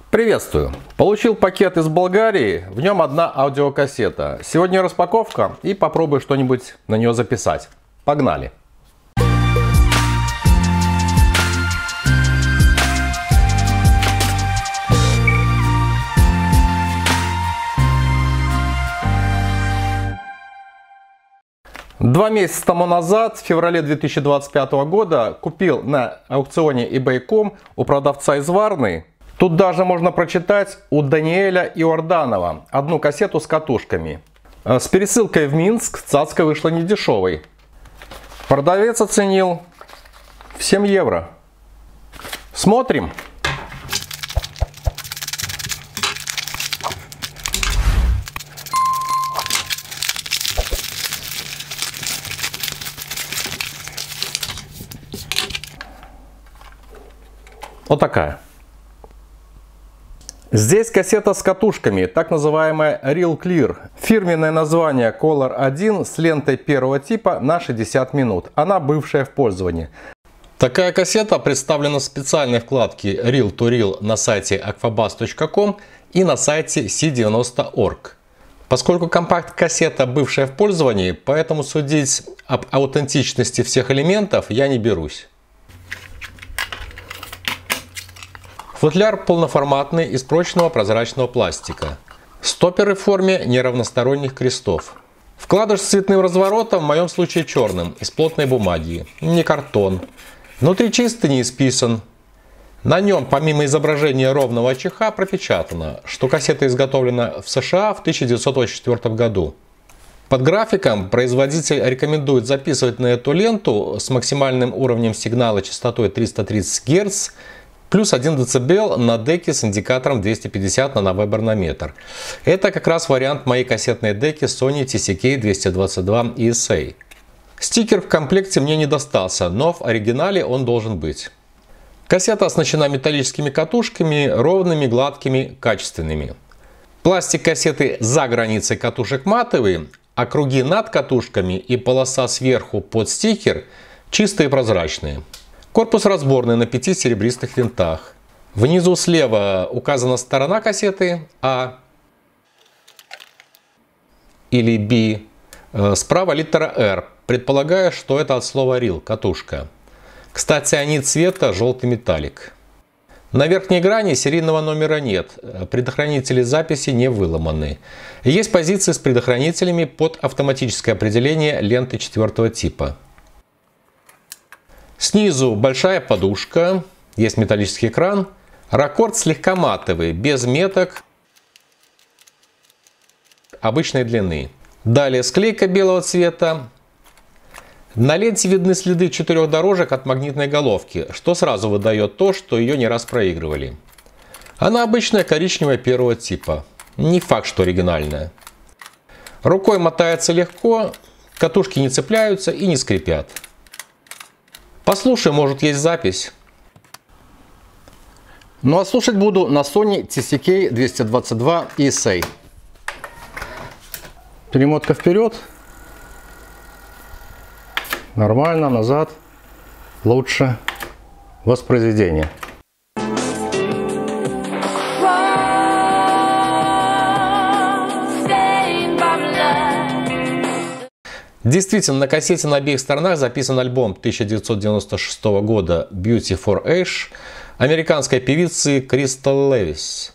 Приветствую! Получил пакет из Болгарии, в нем одна аудиокассета. Сегодня распаковка и попробую что-нибудь на нее записать. Погнали! Два месяца тому назад, в феврале 2025 года, купил на аукционе eBay.com у продавца из Варны. Тут даже можно прочитать у Даниэля Иорданова одну кассету с катушками. С пересылкой в Минск цацка вышла недешевой. Продавец оценил в 7 евро. Смотрим. Вот такая. Здесь кассета с катушками, так называемая Real Clear. Фирменное название Color 1 с лентой первого типа на 60 минут. Она бывшая в пользовании. Такая кассета представлена в специальной вкладке Reel to Reel на сайте aquabus.com и на сайте c90.org. Поскольку компакт-кассета бывшая в пользовании, поэтому судить об аутентичности всех элементов я не берусь. Футляр полноформатный из прочного прозрачного пластика. Стопперы в форме неравносторонних крестов. Вкладыш с цветным разворотом, в моем случае черным, из плотной бумаги, не картон. Внутри чистый, не исписан. На нем, помимо изображения ровного ЧХ, пропечатано, что кассета изготовлена в США в 1984 году. Под графиком производитель рекомендует записывать на эту ленту с максимальным уровнем сигнала частотой 330 Гц плюс 1 дБ на деке с индикатором 250 нановебер на метр. Это как раз вариант моей кассетной деки Sony TCK222 ESA. Стикер в комплекте мне не достался, но в оригинале он должен быть. Кассета оснащена металлическими катушками, ровными, гладкими, качественными. Пластик кассеты за границей катушек матовый, а круги над катушками и полоса сверху под стикер чистые и прозрачные. Корпус разборный на 5 серебристых винтах. Внизу слева указана сторона кассеты А или B. Справа литера R. Предполагаю, что это от слова Reel, катушка. Кстати, они цвета желтый металлик. На верхней грани серийного номера нет. Предохранители записи не выломаны. Есть позиции с предохранителями под автоматическое определение ленты 4 типа. Снизу большая подушка, есть металлический экран, раккорд слегка матовый, без меток обычной длины. Далее склейка белого цвета. На ленте видны следы 4 дорожек от магнитной головки, что сразу выдает то, что ее не раз проигрывали. Она обычная коричневая первого типа, не факт, что оригинальная. Рукой мотается легко, катушки не цепляются и не скрипят. Послушай, может, есть запись. Ну а слушать буду на Sony TCK222 ESA. Перемотка вперед. Нормально, назад. Лучше. Воспроизведение. Действительно, на кассете на обеих сторонах записан альбом 1996 года Beauty for Ashes американской певицы Кристал Левис.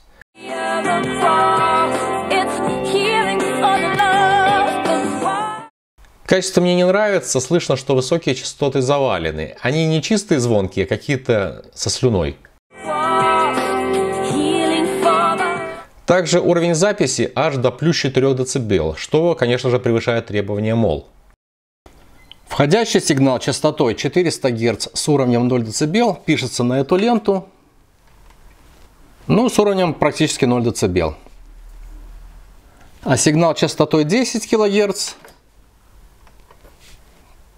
Качество мне не нравится, слышно, что высокие частоты завалены. Они не чистые звонкие, а какие-то со слюной. Также уровень записи аж до плюс 4 дБ, что, конечно же, превышает требования МОЛ. Входящий сигнал частотой 400 Гц с уровнем 0 дБ пишется на эту ленту, с уровнем практически 0 дБ. А сигнал частотой 10 кГц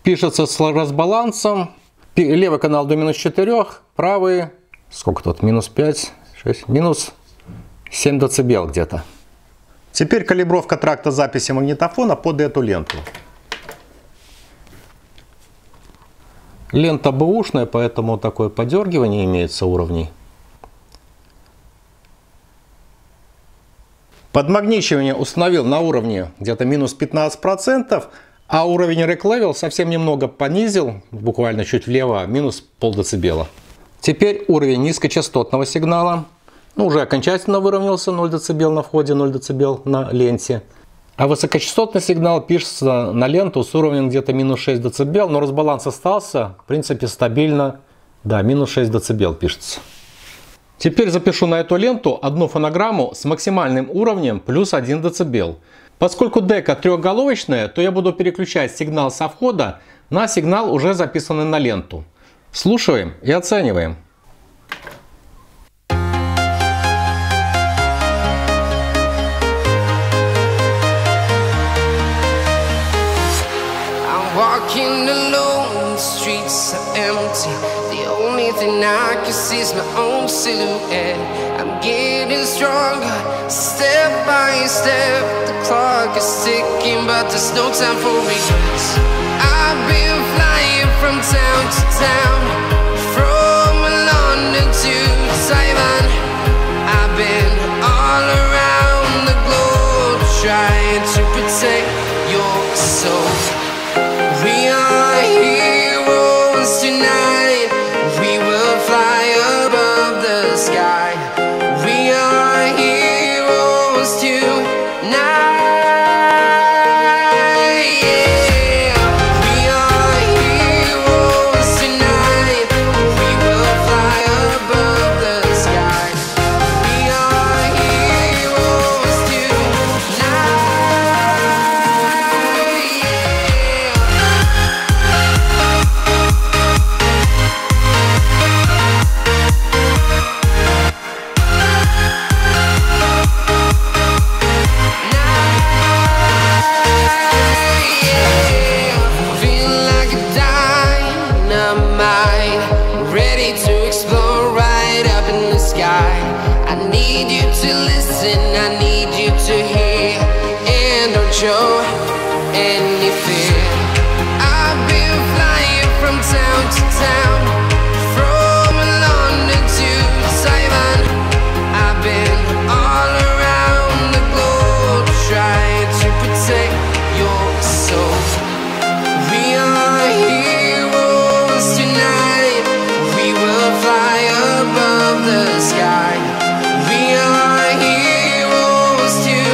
пишется с разбалансом. Левый канал до минус 4, правый, сколько тут, минус 5, 6, минус 7 дБ где-то. Теперь калибровка тракта записи магнитофона под эту ленту. Лента бэушная, поэтому такое подергивание имеется уровней. Подмагничивание установил на уровне где-то минус 15%, а уровень Rec Level совсем немного понизил, буквально чуть влево, минус полдецибела. Теперь уровень низкочастотного сигнала. Уже окончательно выровнялся, 0 дБ на входе, 0 дБ на ленте. А высокочастотный сигнал пишется на ленту с уровнем где-то минус 6 дБ, но разбаланс остался, в принципе, стабильно. Да, минус 6 дБ пишется. Теперь запишу на эту ленту одну фонограмму с максимальным уровнем плюс 1 дБ. Поскольку дека трехголовочная, то я буду переключать сигнал со входа на сигнал, уже записанный на ленту. Слушаем и оцениваем. Walking alone, the streets are empty. The only thing I can see is my own silhouette. I'm getting stronger, step by step. The clock is ticking, but there's no time for regrets. I've been flying from town to town, from London to Taiwan. I've been all around the globe, trying to protect your soul. We are heroes tonight. We will fly above the sky. We are heroes tonight. Yeah. We are heroes tonight. We will fly above the sky. We are heroes tonight. Show any fear. I've been flying from town to town, from London to Taiwan. I've been all around the globe, trying to protect your soul. We are heroes tonight. We will fly above the sky. We are heroes tonight.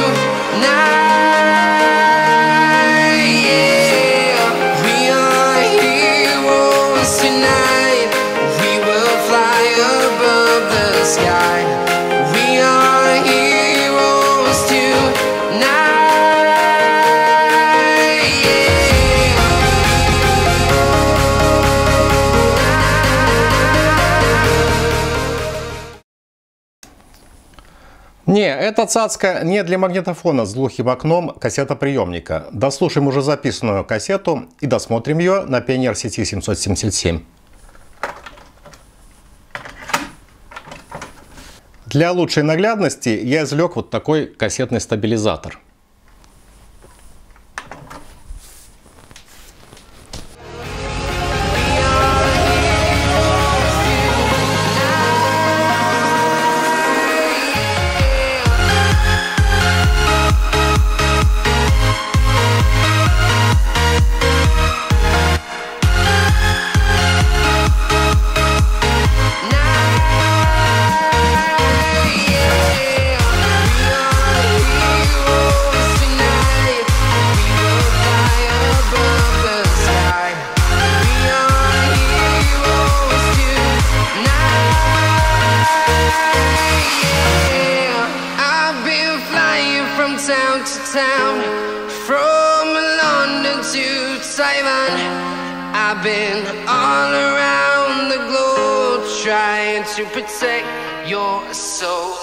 Не, эта цацка не для магнитофона с глухим окном кассетоприемника. Дослушаем уже записанную кассету и досмотрим ее на Pioneer CT777. Для лучшей наглядности я извлек вот такой кассетный стабилизатор. I've been all around the globe trying to protect your soul.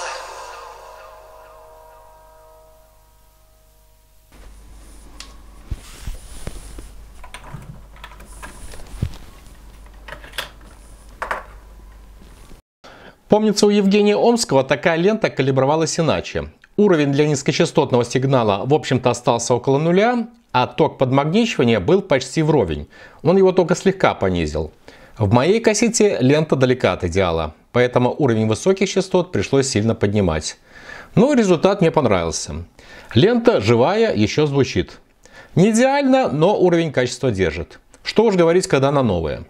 Помнится, у Евгения Омского такая лента калибровалась иначе. Уровень для низкочастотного сигнала, в общем-то, остался около нуля, а ток подмагничивания был почти вровень. Он его только слегка понизил. В моей кассете лента далека от идеала, поэтому уровень высоких частот пришлось сильно поднимать. Но результат мне понравился. Лента живая, еще звучит. Не идеально, но уровень качества держит. Что уж говорить, когда она новая.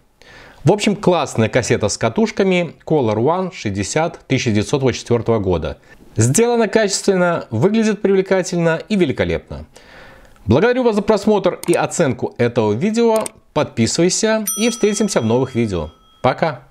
В общем, классная кассета с катушками Color One 60 1984 года. Сделана качественно, выглядит привлекательно и великолепно. Благодарю вас за просмотр и оценку этого видео. Подписывайся и встретимся в новых видео. Пока!